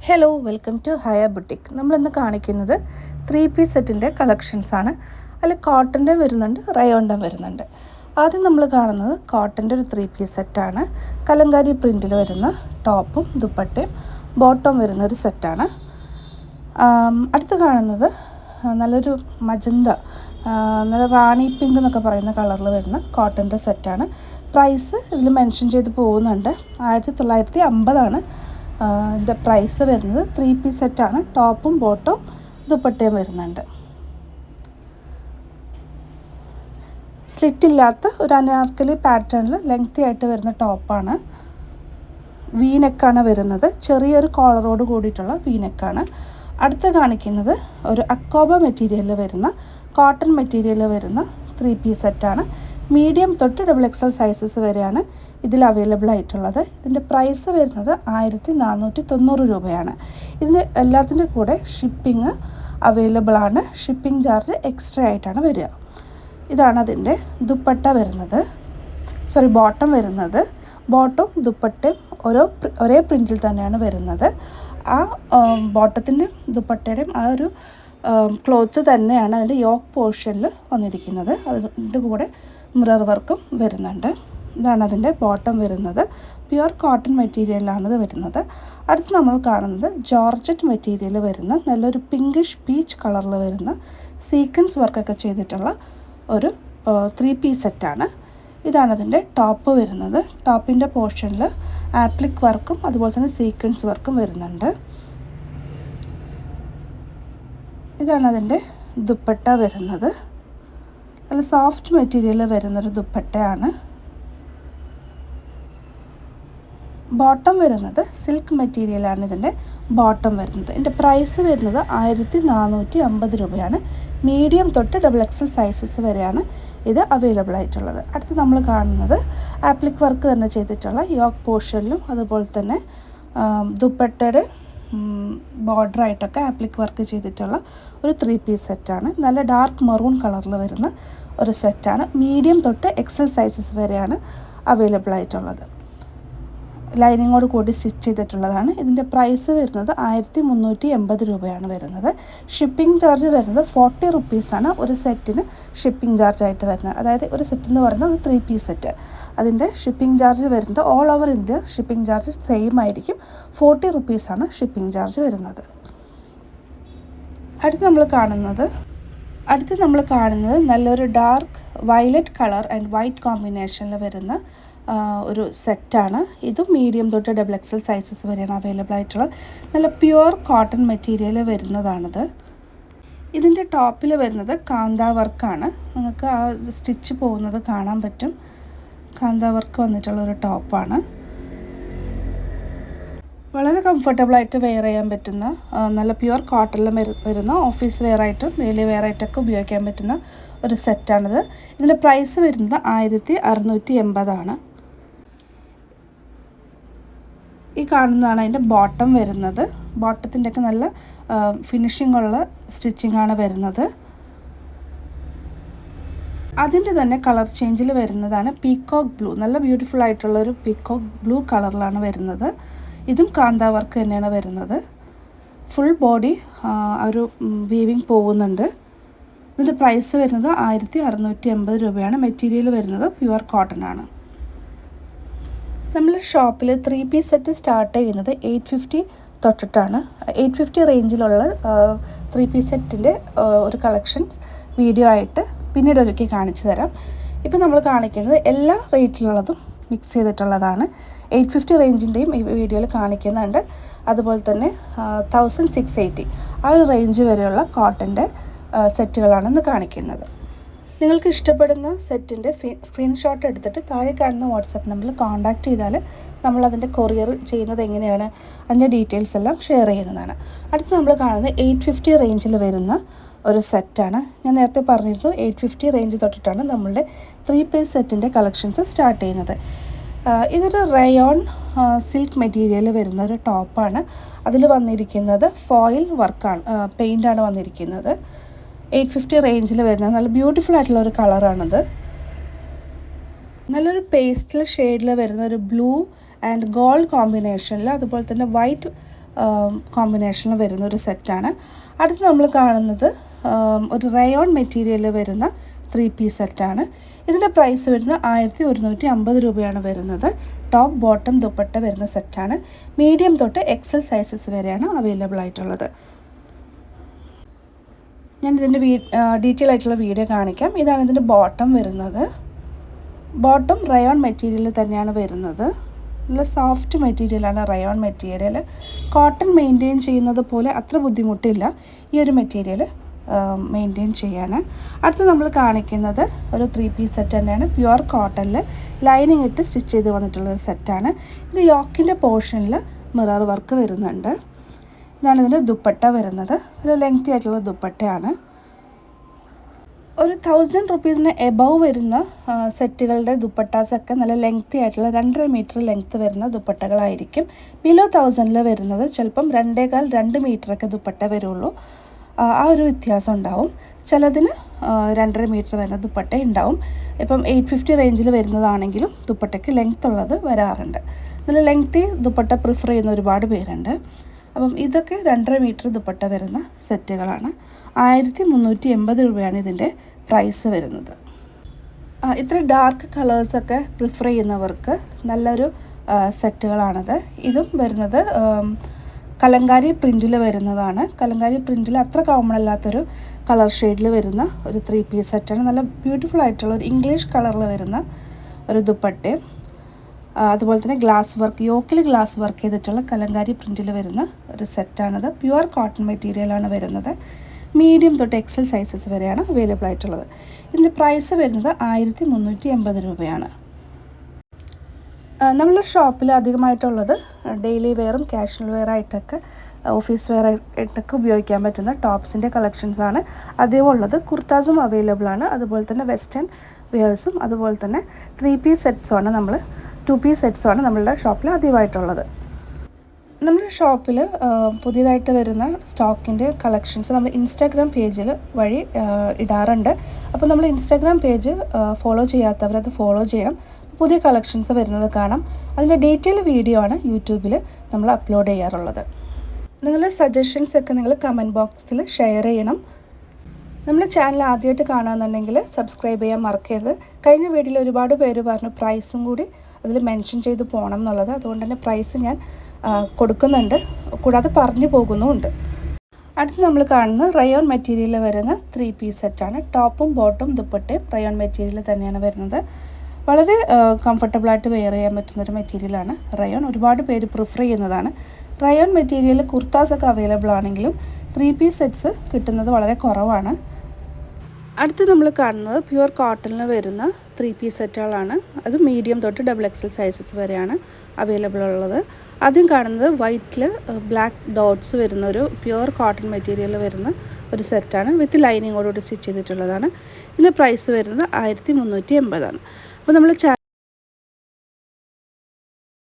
Hello, welcome to Haya boutique. നമ്മളിന്ന് കാണിക്കുന്നത് 3-piece സെറ്റിൻ്റെ കളക്ഷൻസാണ്. അതിൽ കോട്ടൻ്റെ വരുന്നുണ്ട്, റയോണിൻ്റെ വരുന്നുണ്ട്. ആദ്യം നമ്മൾ കാണുന്നത് കോട്ടൻ്റെ ഒരു 3-piece സെറ്റാണ്. കലങ്കാരി പ്രിൻറ്റിൽ വരുന്ന ടോപ്പും ദുപ്പട്ടയും ബോട്ടം വരുന്ന ഒരു സെറ്റാണ്. അടുത്ത് കാണുന്നത് നല്ലൊരു മജന്ത, നല്ല റാണി പിങ്ക് എന്നൊക്കെ പറയുന്ന കളറിൽ വരുന്ന കോട്ടൻ്റെ സെറ്റാണ്. പ്രൈസ് ഇതിൽ മെൻഷൻ ചെയ്ത് പോകുന്നുണ്ട്. 1950 ഇതിൻ്റെ പ്രൈസ് വരുന്നത്. 3-piece സെറ്റാണ്. ടോപ്പും ബോട്ടവും ദുപ്പട്ടയും വരുന്നുണ്ട്. സ്ലിറ്റില്ലാത്ത ഒരു അനാർക്കലി പാറ്റേണിൽ ലെങ്തി ആയിട്ട് വരുന്ന ടോപ്പാണ്. വീനെക്കാണ് വരുന്നത്. ചെറിയൊരു കോളറോട് കൂടിയിട്ടുള്ള വീനെക്കാണ്. അടുത്ത് കാണിക്കുന്നത് ഒരു അക്കോബ മെറ്റീരിയലിൽ വരുന്ന കോട്ടൺ മെറ്റീരിയലിൽ വരുന്ന 3-piece സെറ്റാണ്. മീഡിയം തൊട്ട് XXL സൈസസ് വരെയാണ് ഇതിൽ അവൈലബിൾ ആയിട്ടുള്ളത്. ഇതിൻ്റെ പ്രൈസ് വരുന്നത് 1490 രൂപയാണ്. ഇതിൻ്റെ എല്ലാത്തിൻ്റെ കൂടെ ഷിപ്പിംഗ് അവൈലബിൾ ആണ്. ഷിപ്പിംഗ് ചാർജ് എക്സ്ട്രാ ആയിട്ടാണ് വരിക. ഇതാണ് അതിൻ്റെ ദുപ്പട്ട വരുന്നത്, ബോട്ടം വരുന്നത്. ബോട്ടം ദുപ്പട്ടയും ഒരേ പ്രിൻറ്റിൽ തന്നെയാണ് വരുന്നത്. ആ ബോട്ടത്തിൻ്റെയും ദുപ്പട്ടയുടെയും ആ ഒരു ക്ലോത്ത് തന്നെയാണ് അതിൻ്റെ യോക്ക് പോർഷനിൽ വന്നിരിക്കുന്നത്. അതിൻ്റെ കൂടെ മിറർ വർക്കും വരുന്നുണ്ട്. ഇതാണ് അതിൻ്റെ ബോട്ടം വരുന്നത്. പ്യുവർ കോട്ടൺ മെറ്റീരിയലാണിത് വരുന്നത്. അടുത്ത് നമ്മൾ കാണുന്നത് ജോർജറ്റ് മെറ്റീരിയൽ വരുന്ന നല്ലൊരു പിങ്കിഷ് പീച്ച് കളറിൽ വരുന്ന സീക്വൻസ് വർക്കൊക്കെ ചെയ്തിട്ടുള്ള ഒരു 3-piece സെറ്റാണ്. ഇതാണ് അതിൻ്റെ ടോപ്പ് വരുന്നത്. ടോപ്പിൻ്റെ പോർഷനിൽ ആപ്ലിക് വർക്കും അതുപോലെ തന്നെ സീക്വൻസ് വർക്കും വരുന്നുണ്ട്. ഇതാണ് അതിൻ്റെ ദുപ്പട്ട വരുന്നത്. നല്ല സോഫ്റ്റ് മെറ്റീരിയൽ വരുന്നൊരു ദുപ്പട്ടയാണ്. ബോട്ടം വരുന്നത് സിൽക്ക് മെറ്റീരിയലാണ്. ഇതിൻ്റെ ബോട്ടം വരുന്നത്. ഇതിൻ്റെ പ്രൈസ് വരുന്നത് 1450 രൂപയാണ്. മീഡിയം തൊട്ട് XXL സൈസസ് വരെയാണ് ഇത് അവൈലബിൾ ആയിട്ടുള്ളത്. അടുത്ത് നമ്മൾ കാണുന്നത് ആപ്ലിക് വർക്ക് തന്നെ ചെയ്തിട്ടുള്ള യോക്ക് പോർഷനിലും അതുപോലെ തന്നെ ദുപ്പട്ടയുടെ ബോർഡറായിട്ടൊക്കെ ആപ്ലിക് വർക്ക് ചെയ്തിട്ടുള്ള ഒരു 3-piece സെറ്റാണ്. നല്ല ഡാർക്ക് മെറൂൺ കളറിൽ വരുന്ന ഒരു സെറ്റാണ്. മീഡിയം തൊട്ട് XL സൈസസ് വരെയാണ് അവൈലബിൾ ആയിട്ടുള്ളത്. ലൈനിങ്ങോട് കൂടി സ്റ്റിച്ച് ചെയ്തിട്ടുള്ളതാണ്. ഇതിൻ്റെ പ്രൈസ് വരുന്നത് 1380 രൂപയാണ് വരുന്നത്. ഷിപ്പിംഗ് ചാർജ് വരുന്നത് 40 റുപ്പീസാണ് ഒരു സെറ്റിന് ഷിപ്പിംഗ് ചാർജ് ആയിട്ട് വരുന്നത്. അതായത് ഒരു സെറ്റ് എന്ന് പറയുന്നത് ഒരു 3-piece സെറ്റ്. അതിൻ്റെ ഷിപ്പിംഗ് ചാർജ് വരുന്നത് all over India shipping charge same ആയിരിക്കും. 40 റുപ്പീസാണ് ഷിപ്പിംഗ് ചാർജ് വരുന്നത്. അടുത്ത് നമ്മൾ കാണുന്നത് നല്ലൊരു dark violet colour and white കോമ്പിനേഷനിൽ വരുന്ന ഒരു സെറ്റാണ്. ഇതും മീഡിയം തൊട്ട് XXL സൈസസ് വരെയാണ് അവൈലബിൾ ആയിട്ടുള്ളത്. നല്ല പ്യുവർ കോട്ടൺ മെറ്റീരിയൽ വരുന്നതാണിത്. ഇതിൻ്റെ ടോപ്പിൽ വരുന്നത് കാന്ത വർക്കാണ്. നിങ്ങൾക്ക് ആ സ്റ്റിച്ച് പോകുന്നത് കാണാൻ പറ്റും. കാന്ത വർക്ക് വന്നിട്ടുള്ളൊരു ടോപ്പാണ്. വളരെ കംഫർട്ടബിളായിട്ട് വെയർ ചെയ്യാൻ പറ്റുന്ന നല്ല പ്യുവർ കോട്ടണിൽ വരുന്ന ഓഫീസ് വെയറായിട്ടും ഡെയിലി വെയറായിട്ടൊക്കെ ഉപയോഗിക്കാൻ പറ്റുന്ന ഒരു സെറ്റാണിത്. ഇതിൻ്റെ പ്രൈസ് വരുന്നത് 1680 ഈ കാണുന്നതാണ് അതിൻ്റെ ബോട്ടം വരുന്നത്. ബോട്ടത്തിൻ്റെയൊക്കെ നല്ല ഫിനിഷിംഗ് ഉള്ള സ്റ്റിച്ചിങ്ങാണ് വരുന്നത്. അതിൻ്റെ തന്നെ കളർ ചേഞ്ചിൽ വരുന്നതാണ് പീക്കോക്ക് ബ്ലൂ. നല്ല ബ്യൂട്ടിഫുൾ ആയിട്ടുള്ളൊരു പീക്കോക്ക് ബ്ലൂ കളറിലാണ് വരുന്നത്. ഇതും കാന്ത വർക്ക് തന്നെയാണ് വരുന്നത്. ഫുൾ ബോഡി ഒരു വീവിങ് പോകുന്നുണ്ട്. ഇതിൻ്റെ പ്രൈസ് വരുന്നത് 1680 രൂപയാണ്. മെറ്റീരിയൽ വരുന്നത് പ്യുവർ കോട്ടൺ ആണ്. നമ്മൾ ഷോപ്പിൽ 3-piece സെറ്റ് സ്റ്റാർട്ട് ചെയ്യുന്നത് 850 തൊട്ടിട്ടാണ്. 850 റേഞ്ചിലുള്ള 3-piece സെറ്റിൻ്റെ ഒരു കളക്ഷൻസ് വീഡിയോ ആയിട്ട് പിന്നീട് ഒരിക്കൽ കാണിച്ചു തരാം. ഇപ്പോൾ നമ്മൾ കാണിക്കുന്നത് എല്ലാ റേറ്റിലുള്ളതും മിക്സ് ചെയ്തിട്ടുള്ളതാണ്. 850 റേഞ്ചിൻ്റെയും ഈ വീഡിയോയിൽ കാണിക്കുന്നുണ്ട്. അതുപോലെ തന്നെ 1680 ആ ഒരു റേഞ്ച് വരെയുള്ള കോട്ടൻ്റെ സെറ്റുകളാണെന്ന് കാണിക്കുന്നത്. നിങ്ങൾക്ക് ഇഷ്ടപ്പെടുന്ന സെറ്റിൻ്റെ സ്ക്രീൻഷോട്ട് എടുത്തിട്ട് താഴെ കാണുന്ന വാട്സപ്പ് നമ്പറിൽ കോൺടാക്റ്റ് ചെയ്താൽ നമ്മളതിൻ്റെ കൊറിയർ ചെയ്യുന്നത് എങ്ങനെയാണ് അതിൻ്റെ ഡീറ്റെയിൽസ് എല്ലാം ഷെയർ ചെയ്യുന്നതാണ്. അടുത്ത് നമ്മൾ കാണുന്നത് 850 റേഞ്ചിൽ വരുന്ന ഒരു സെറ്റാണ്. ഞാൻ നേരത്തെ പറഞ്ഞിരുന്നു 850 റേഞ്ച് തൊട്ടിട്ടാണ് നമ്മളുടെ 3-piece സെറ്റിൻ്റെ കളക്ഷൻസ് സ്റ്റാർട്ട് ചെയ്യുന്നത്. ഇതൊരു റയോൺ സിൽക്ക് മെറ്റീരിയൽ വരുന്ന ഒരു ടോപ്പാണ്. അതിൽ വന്നിരിക്കുന്നത് ഫോയിൽ വർക്കാണ്, പെയിൻ്റാണ് വന്നിരിക്കുന്നത്. 850 റേഞ്ചിൽ വരുന്നത് നല്ല ബ്യൂട്ടിഫുൾ ആയിട്ടുള്ള ഒരു കളറാണിത്. നല്ലൊരു പേസ്റ്റൽ ഷെയ്ഡിൽ വരുന്ന ഒരു ബ്ലൂ ആൻഡ് ഗോൾഡ് കോമ്പിനേഷനിൽ അതുപോലെ തന്നെ വൈറ്റ് കോമ്പിനേഷനിൽ വരുന്ന ഒരു സെറ്റാണ്. അടുത്ത് നമ്മൾ കാണുന്നത് ഒരു റയോൺ മെറ്റീരിയലിൽ വരുന്ന 3 പീസ് സെറ്റാണ്. ഇതിൻ്റെ പ്രൈസ് വരുന്നത് 1150 രൂപയാണ് വരുന്നത്. ടോപ്പ് ബോട്ടം ദുപ്പട്ട വരുന്ന സെറ്റാണ്. മീഡിയം തൊട്ട് എക്സൽ സൈസസ് വരെയാണ് അവൈലബിൾ ആയിട്ടുള്ളത്. ഞാൻ ഇതിൻ്റെ ഡീറ്റെയിൽ ആയിട്ടുള്ള വീഡിയോ കാണിക്കാം. ഇതാണ് ഇതിൻ്റെ ബോട്ടം വരുന്നത്. ബോട്ടം റയോൺ മെറ്റീരിയൽ തന്നെയാണ് വരുന്നത്. നല്ല സോഫ്റ്റ് മെറ്റീരിയലാണ് റയോൺ മെറ്റീരിയൽ. കോട്ടൺ മെയിൻറ്റെയിൻ ചെയ്യുന്നത് പോലെ അത്ര ബുദ്ധിമുട്ടില്ല ഈ ഒരു മെറ്റീരിയൽ മെയിൻറ്റെയിൻ ചെയ്യാൻ. അടുത്ത് നമ്മൾ കാണിക്കുന്നത് ഒരു 3 പീസ് സെറ്റ് തന്നെയാണ്. പ്യുവർ കോട്ടണിൽ ലൈനിങ് ഇട്ട് സ്റ്റിച്ച് ചെയ്ത് വന്നിട്ടുള്ളൊരു സെറ്റാണ്. ഇത് യോക്കിൻ്റെ പോർഷനിൽ മിറർ വർക്ക് വരുന്നുണ്ട്. ഇതാണ് ഇതിൻ്റെ ദുപ്പട്ട വരുന്നത്. ഒരു ലെങ്തി ആയിട്ടുള്ള ദുപ്പട്ടയാണ്. ഒരു 1000 റുപ്പീസിന് എബവ് വരുന്ന സെറ്റുകളുടെ ദുപ്പട്ടാസൊക്കെ നല്ല ലെങ്തി ആയിട്ടുള്ള 2.5 മീറ്റർ ലെങ്ത്ത് വരുന്ന ദുപ്പട്ടകളായിരിക്കും. ബിലോ 1000 വരുന്നത് ചിലപ്പം 2.25 മീറ്ററൊക്കെ ദുപ്പട്ട വരുള്ളൂ. ആ ഒരു വ്യത്യാസം ഉണ്ടാവും. ചിലതിന് 2.5 മീറ്റർ വരുന്ന ദുപ്പട്ട ഉണ്ടാവും. ഇപ്പം 850 റേഞ്ചിൽ വരുന്നതാണെങ്കിലും ദുപ്പട്ടയ്ക്ക് ലെങ്ത്ത് ഉള്ളത് വരാറുണ്ട്. നല്ല ലെങ്തി ദുപ്പട്ട പ്രിഫർ ചെയ്യുന്ന ഒരുപാട് പേരുണ്ട്. അപ്പം ഇതൊക്കെ 2.5 മീറ്റർ ദുപ്പട്ട വരുന്ന സെറ്റുകളാണ്. 1380 രൂപയാണ് ഇതിൻ്റെ പ്രൈസ് വരുന്നത്. ഇത്ര ഡാർക്ക് കളേഴ്സൊക്കെ പ്രിഫർ ചെയ്യുന്നവർക്ക് നല്ലൊരു സെറ്റുകളാണത്. ഇതും വരുന്നത് കലങ്കാരി പ്രിൻറ്റിൽ വരുന്നതാണ്. കലങ്കാരി പ്രിൻറ്റിൽ അത്ര കോമൺ അല്ലാത്തൊരു കളർ ഷെയ്ഡിൽ വരുന്ന ഒരു 3 പീസ് സെറ്റാണ്. നല്ല ബ്യൂട്ടിഫുൾ ആയിട്ടുള്ള ഒരു ഇംഗ്ലീഷ് കളറിൽ വരുന്ന ഒരു ദുപ്പട്ടയും അതുപോലെ തന്നെ ഗ്ലാസ് വർക്ക്, യോക്കിൽ ഗ്ലാസ് വർക്ക് ചെയ്തിട്ടുള്ള കലങ്കാരി പ്രിൻറ്റിൽ വരുന്ന ഒരു സെറ്റാണിത്. പ്യുവർ കോട്ടൺ മെറ്റീരിയലാണ് വരുന്നത്. മീഡിയം തൊട്ട് എക്സൽ സൈസസ് വരെയാണ് അവൈലബിൾ ആയിട്ടുള്ളത്. ഇതിൻ്റെ പ്രൈസ് വരുന്നത് 1380 രൂപയാണ്. നമ്മളുടെ ഷോപ്പിൽ അധികമായിട്ടുള്ളത് ഡെയിലി വെയറും കാഷ്വൽ വെയർ ആയിട്ടൊക്കെ ഓഫീസ് വെയർ ആയിട്ടൊക്കെ ഉപയോഗിക്കാൻ പറ്റുന്ന ടോപ്സിൻ്റെ കളക്ഷൻസാണ് അധികം ഉള്ളത്. കുർത്താസും അവൈലബിൾ ആണ്. അതുപോലെ തന്നെ വെസ്റ്റേൺ വെയേഴ്സും അതുപോലെ തന്നെ 3 പീസ് സെറ്റ്സുമാണ് 2 പീസ് സെറ്റ്സുമാണ് നമ്മളുടെ ഷോപ്പിൽ അധികമായിട്ടുള്ളത്. നമ്മുടെ ഷോപ്പിൽ പുതിയതായിട്ട് വരുന്ന സ്റ്റോക്കിൻ്റെ കളക്ഷൻസ് നമ്മൾ ഇൻസ്റ്റാഗ്രാം പേജിൽ വഴി ഇടാറുണ്ട്. അപ്പോൾ നമ്മൾ ഇൻസ്റ്റാഗ്രാം പേജ് ഫോളോ ചെയ്യാത്തവർ അത് ഫോളോ ചെയ്യണം. പുതിയ കളക്ഷൻസ് വരുന്നത് കാണാം. അതിൻ്റെ ഡീറ്റെയിൽ വീഡിയോ ആണ് യൂട്യൂബിൽ നമ്മൾ അപ്ലോഡ് ചെയ്യാറുള്ളത്. നിങ്ങളുടെ സജഷൻസ് ഒക്കെ നിങ്ങൾ കമൻറ്റ് ബോക്സിൽ ഷെയർ ചെയ്യണം. നമ്മുടെ ചാനൽ ആദ്യമായിട്ട് കാണുകയെന്നുണ്ടെങ്കിൽ സബ്സ്ക്രൈബ് ചെയ്യാൻ മറക്കരുത്. കഴിഞ്ഞ വീഡിയോയിൽ ഒരുപാട് പേര് പറഞ്ഞു പ്രൈസും കൂടി അതിൽ മെൻഷൻ ചെയ്ത് പോകണം എന്നുള്ളത്. അതുകൊണ്ട് തന്നെ പ്രൈസ് ഞാൻ കൊടുക്കുന്നുണ്ട്, കൂടാതെ പറഞ്ഞു പോകുന്നുമുണ്ട്. അടുത്ത് നമ്മൾ കാണുന്നത് റയോൺ മെറ്റീരിയലിൽ വരുന്ന 3 പീസ് സെറ്റാണ്. ടോപ്പും ബോട്ടും ദുപ്പട്ടയും റയോൺ മെറ്റീരിയൽ തന്നെയാണ് വരുന്നത്. വളരെ കംഫർട്ടബിളായിട്ട് വെയർ ചെയ്യാൻ പറ്റുന്നൊരു മെറ്റീരിയലാണ് റയോൺ. ഒരുപാട് പേര് പ്രിഫർ ചെയ്യുന്നതാണ്. റയോൺ മെറ്റീരിയൽ കുർത്താസൊക്കെ അവൈലബിൾ ആണെങ്കിലും 3 പീസ് സെറ്റ്സ് കിട്ടുന്നത് വളരെ കുറവാണ്. അടുത്ത് നമ്മൾ കാണുന്നത് പ്യുവർ കോട്ടണിൽ വരുന്ന 3 പീസ് സെറ്റുകളാണ്. അത് മീഡിയം തൊട്ട് XXL സൈസസ് വരെയാണ് അവൈലബിൾ ഉള്ളത്. ആദ്യം കാണുന്നത് വൈറ്റിൽ ബ്ലാക്ക് ഡോട്ട്സ് വരുന്ന ഒരു പ്യുവർ കോട്ടൺ മെറ്റീരിയൽ വരുന്ന ഒരു സെറ്റാണ്. വിത്ത് ലൈനിങ്ങോടുകൂടി സ്റ്റിച്ച് ചെയ്തിട്ടുള്ളതാണ്. ഇതിൻ്റെ പ്രൈസ് വരുന്നത് 1380 ആണ്. അപ്പോൾ നമ്മൾ